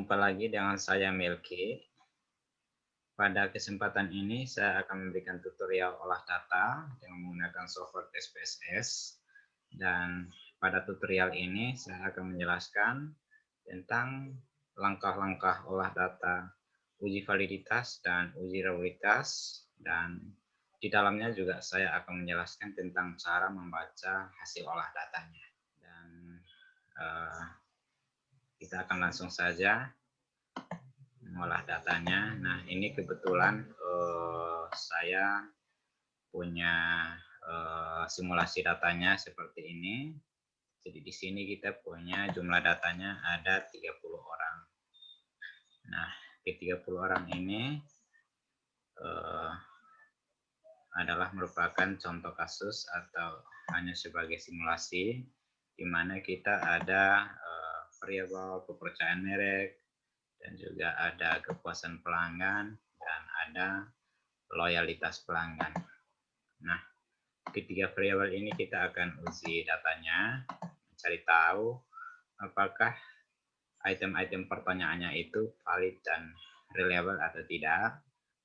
Jumpa lagi dengan saya Melki. Pada kesempatan ini saya akan memberikan tutorial olah data dengan menggunakan software SPSS. Dan pada tutorial ini saya akan menjelaskan tentang langkah-langkah olah data, uji validitas dan uji reliabilitas. Dan di dalamnya juga saya akan menjelaskan tentang cara membaca hasil olah datanya. Dan kita akan langsung saja mengolah datanya. Nah, ini kebetulan saya punya simulasi datanya seperti ini. Jadi di sini kita punya jumlah datanya ada 30 orang. Nah, ke 30 orang ini adalah merupakan contoh kasus atau hanya sebagai simulasi di mana kita ada variabel kepercayaan merek, dan juga ada kepuasan pelanggan, dan ada loyalitas pelanggan. Nah, ketiga variabel ini kita akan uji datanya, mencari tahu apakah item-item pertanyaannya itu valid dan reliable atau tidak.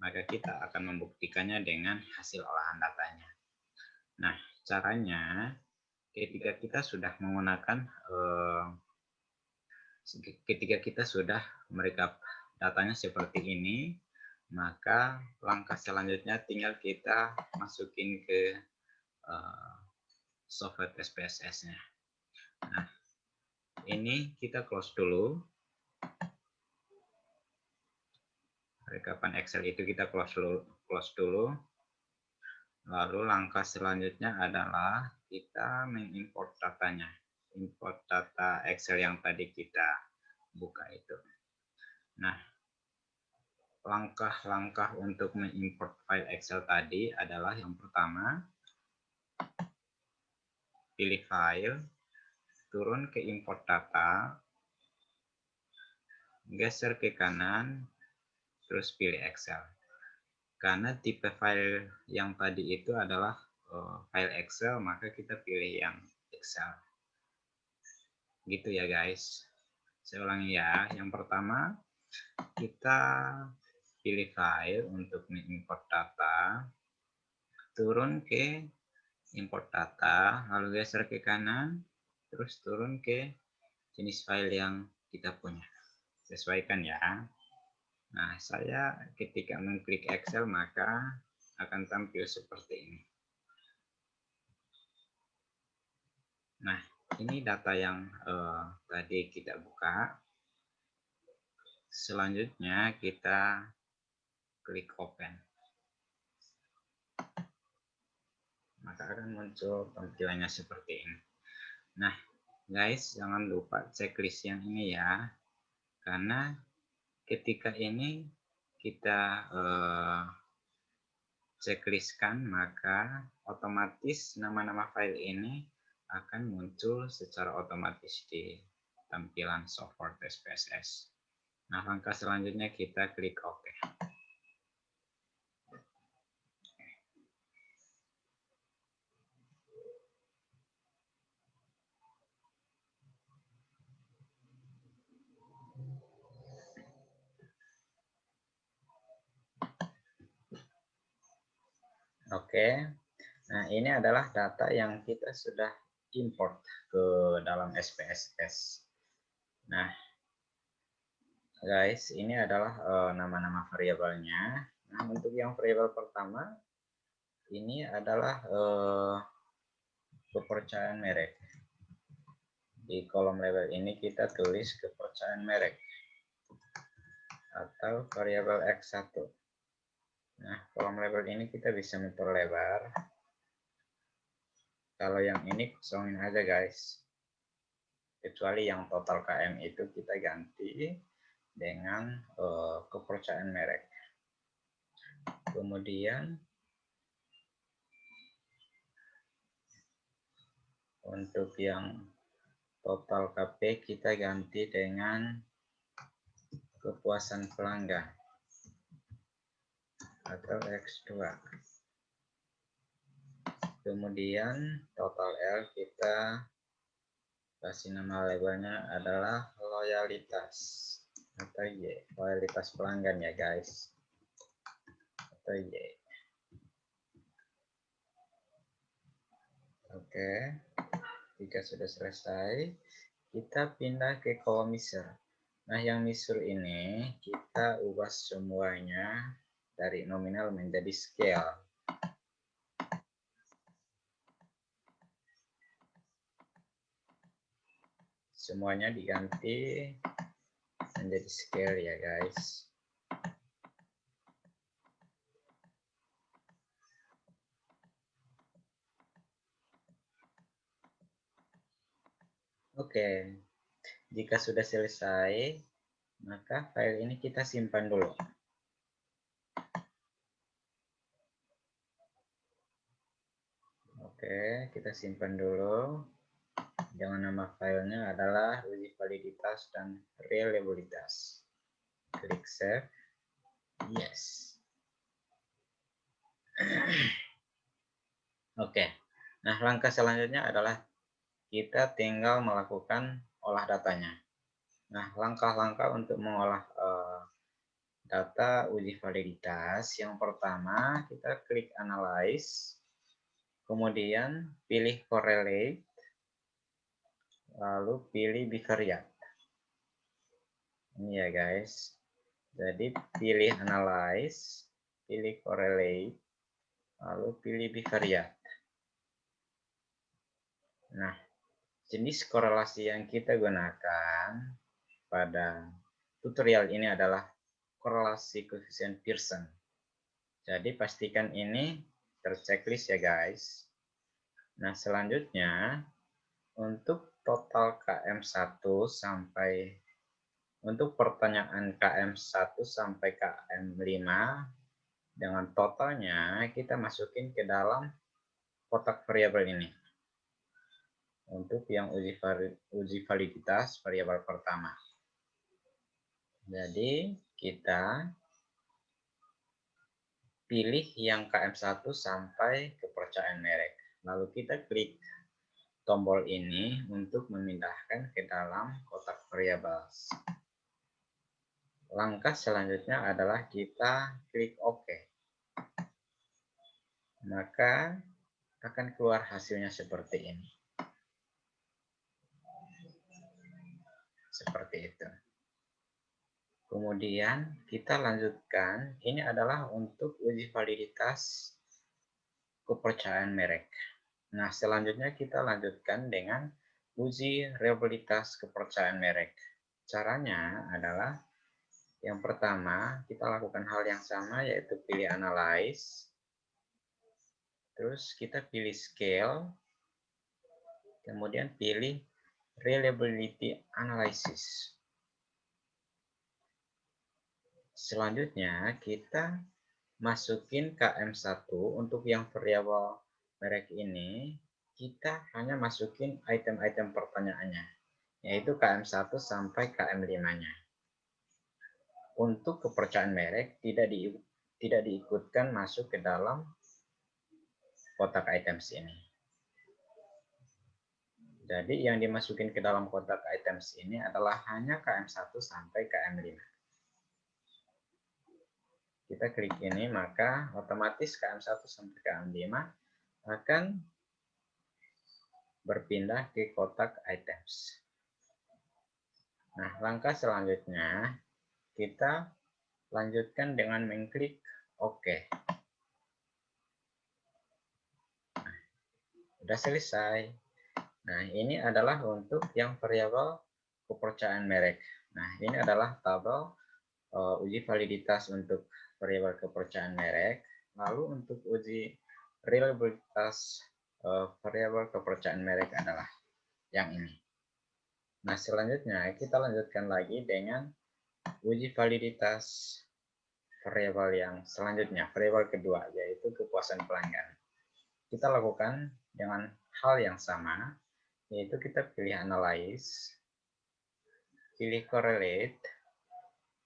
Maka kita akan membuktikannya dengan hasil olahan datanya. Nah, caranya ketika kita sudah menggunakan ketika kita sudah merekap datanya seperti ini, maka langkah selanjutnya tinggal kita masukin ke software SPSS-nya. Nah, ini kita close dulu. Rekapan Excel itu kita close dulu. Lalu langkah selanjutnya adalah kita mengimport datanya. Import data Excel yang tadi kita buka itu. Nah, langkah-langkah untuk mengimport file Excel tadi adalah yang pertama, pilih file, turun ke import data, geser ke kanan, terus pilih Excel. Karena tipe file yang tadi itu adalah file Excel, maka kita pilih yang Excel. Gitu ya guys. Saya ulangi ya. Yang pertama, kita pilih file untuk mengimport data, turun ke import data, lalu geser ke kanan, terus turun ke jenis file yang kita punya. Sesuaikan ya. Nah, saya ketika mengklik Excel maka akan tampil seperti ini. Nah, ini data yang tadi kita buka. Selanjutnya kita klik open. Maka akan muncul tampilannya seperti ini. Nah, guys, jangan lupa checklist yang ini ya. Karena ketika ini kita checklistkan, maka otomatis nama-nama file ini akan muncul secara otomatis di tampilan software SPSS. Nah, langkah selanjutnya kita klik OK. Oke, nah ini adalah data yang kita sudah import ke dalam SPSS. Nah, guys, ini adalah nama-nama variabelnya. Nah, untuk yang variabel pertama, ini adalah kepercayaan merek. Di kolom label ini kita tulis kepercayaan merek atau variabel X1. Nah, kolom label ini kita bisa memperlebar. Kalau yang ini kosongin aja guys. Kecuali yang total KM itu kita ganti dengan kepercayaan merek. Kemudian untuk yang total KP kita ganti dengan kepuasan pelanggan atau X2. Kemudian total L kita kasih nama labelnya adalah loyalitas. atau Y, loyalitas pelanggan ya guys, atau Y. Oke, jika sudah selesai, kita pindah ke kolom measure. Nah, yang measure ini kita ubah semuanya dari nominal menjadi scale. Semuanya diganti menjadi scale ya guys. Oke, jika sudah selesai, maka file ini kita simpan dulu. Oke, kita simpan dulu. Jangan nama filenya adalah uji validitas dan reliabilitas. Klik save. Yes. Oke. Nah, langkah selanjutnya adalah kita tinggal melakukan olah datanya. Nah, langkah-langkah untuk mengolah data uji validitas. Yang pertama, kita klik analyze, kemudian pilih correlate, lalu pilih bivariate. Ini ya guys. Jadi pilih analyze, pilih correlate, lalu pilih bivariate. Nah, jenis korelasi yang kita gunakan pada tutorial ini adalah korelasi koefisien Pearson. Jadi pastikan ini terchecklist ya guys. Nah, selanjutnya untuk total KM1 sampai untuk pertanyaan KM1 sampai KM5 dengan totalnya kita masukin ke dalam kotak variabel ini. Untuk yang uji validitas variabel pertama. Jadi kita pilih yang KM1 sampai kepercayaan merek. Lalu kita klik tombol ini untuk memindahkan ke dalam kotak variabel. Langkah selanjutnya adalah kita klik OK. Maka akan keluar hasilnya seperti ini. Seperti itu. Kemudian kita lanjutkan, ini adalah untuk uji validitas kepercayaan merek. Nah, selanjutnya kita lanjutkan dengan uji reliabilitas kepercayaan merek. Caranya adalah yang pertama, kita lakukan hal yang sama yaitu pilih analyze. Terus kita pilih scale. Kemudian pilih reliability analysis. Selanjutnya kita masukin KM1 untuk yang variabel merek ini, kita hanya masukin item-item pertanyaannya, yaitu KM1 sampai KM5-nya. Untuk kepercayaan merek tidak diikutkan masuk ke dalam kotak items ini. Jadi yang dimasukin ke dalam kotak items ini adalah hanya KM1 sampai KM5. Kita klik ini, maka otomatis KM1 sampai KM5 akan berpindah ke kotak items. Nah, langkah selanjutnya kita lanjutkan dengan mengklik OK. Nah, sudah selesai. Nah, ini adalah untuk yang variabel kepercayaan merek. Nah, ini adalah tabel uji validitas untuk variabel kepercayaan merek. Lalu untuk uji reliabilitas variabel kepercayaan merek adalah yang ini. Nah, selanjutnya kita lanjutkan lagi dengan uji validitas variabel yang selanjutnya, variabel kedua, yaitu kepuasan pelanggan. Kita lakukan dengan hal yang sama, yaitu kita pilih analyze, pilih correlate,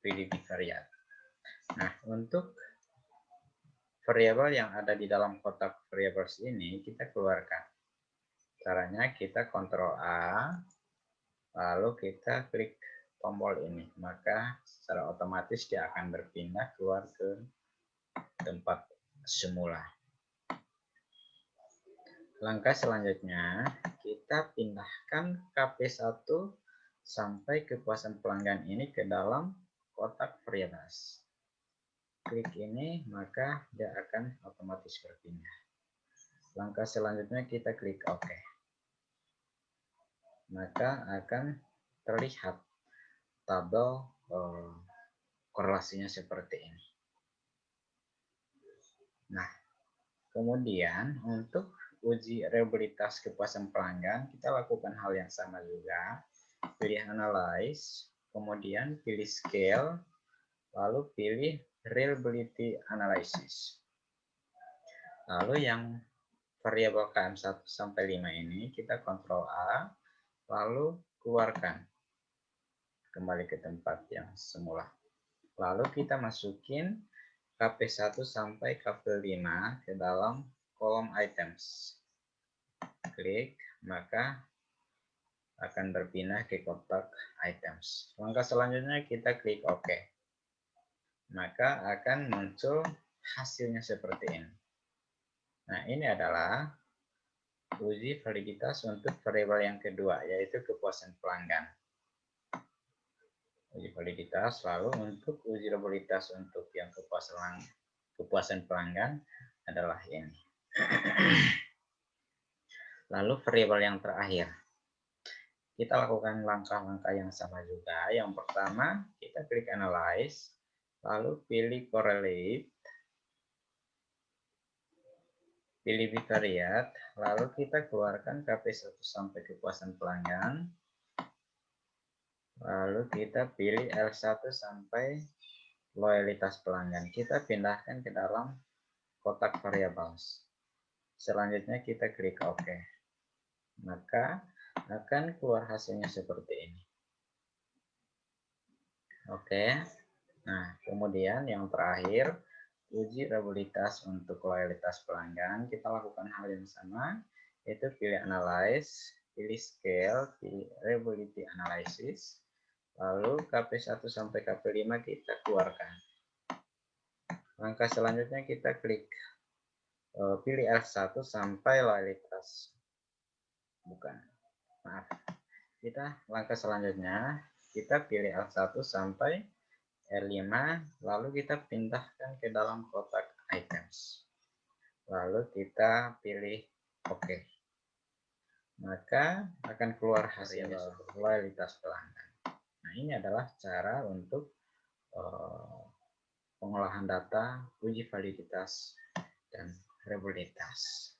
pilih bivariate. Nah, untuk variabel yang ada di dalam kotak variables ini kita keluarkan. Caranya kita Ctrl A, lalu kita klik tombol ini, maka secara otomatis dia akan berpindah keluar ke tempat semula. Langkah selanjutnya, kita pindahkan KP1 sampai kepuasan pelanggan ini ke dalam kotak prioritas. Klik ini, maka dia akan otomatis berpindah. Langkah selanjutnya kita klik OK. Maka akan terlihat tabel korelasinya seperti ini. Nah, kemudian untuk uji reliabilitas kepuasan pelanggan, kita lakukan hal yang sama juga. Pilih Analyze, kemudian pilih Scale, lalu pilih Reliability Analysis. Lalu yang variabel KM1 sampai 5 ini kita Ctrl A, lalu keluarkan kembali ke tempat yang semula. Lalu kita masukin KP1 sampai KP5 ke dalam kolom items. Klik, maka akan berpindah ke kotak items. Langkah selanjutnya kita klik OK. Maka akan muncul hasilnya seperti ini. Nah, ini adalah uji validitas untuk variabel yang kedua, yaitu kepuasan pelanggan. Uji validitas, lalu untuk uji reliabilitas untuk yang kepuasan pelanggan adalah ini. Lalu variabel yang terakhir, kita lakukan langkah-langkah yang sama juga. Yang pertama, kita klik Analyze, lalu pilih Correlate, pilih Bivariate, lalu kita keluarkan KP1 sampai kepuasan pelanggan, lalu kita pilih L1 sampai loyalitas pelanggan. Kita pindahkan ke dalam kotak variables. Selanjutnya kita klik OK. Maka akan keluar hasilnya seperti ini. Oke. Nah, kemudian yang terakhir, uji reliabilitas untuk loyalitas pelanggan. Kita lakukan hal yang sama, yaitu pilih Analyze, pilih Scale, pilih Reliability Analysis, lalu KP1 sampai KP5 kita keluarkan. Langkah selanjutnya kita klik pilih L1 sampai loyalitas. Bukan. Maaf. Langkah selanjutnya kita pilih L1 sampai R5, lalu kita pindahkan ke dalam kotak items. Lalu kita pilih OK. Maka akan keluar hasil loyalitas pelanggan. Nah, ini adalah cara untuk pengolahan data, uji validitas, dan reliabilitas.